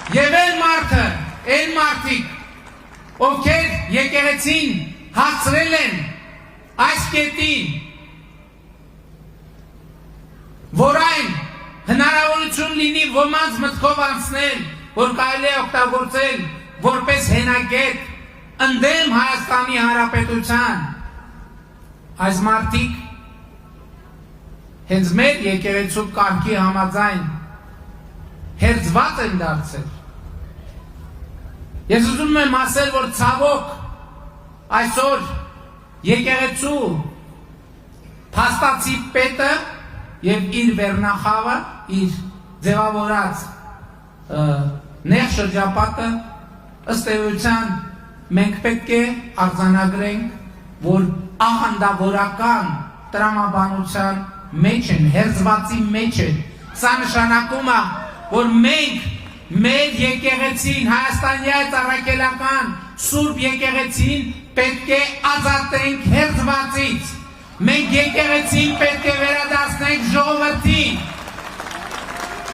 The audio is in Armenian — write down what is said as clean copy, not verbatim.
Եվ այն մարդիկ, ովքեր եկեղեցին հասցրել են այս կետին, որ այն հնարավորություն լինի ոմանց մտքով անցնել, որ կարելի է օգտագործել որպես հենակետ ընդդեմ Հայաստանի Հանրապետության, այս մարդիկ հենց մեր եկեղեցու կարգի համաձայն հերձված են դարձել։ Ես ուզում եմ ասել, որ ցավոք այսօր եկեղեցու փաստացի պետը եւ իր վերնախավը, իր ձևավորած նեղ շրջապատը ըստ էության մենք պետք է արձանագրենք, որ աղանդավորական տրամաբանության մեջ են, հերձվածի մեջ են։ Սա նշանակում է, որ մենք մեր եկեղեցին, Հայաստանյաց առաքելական Սուրբ եկեղեցին պետք է ազատենք հերձվածից։ Մենք եկեղեցին պետք է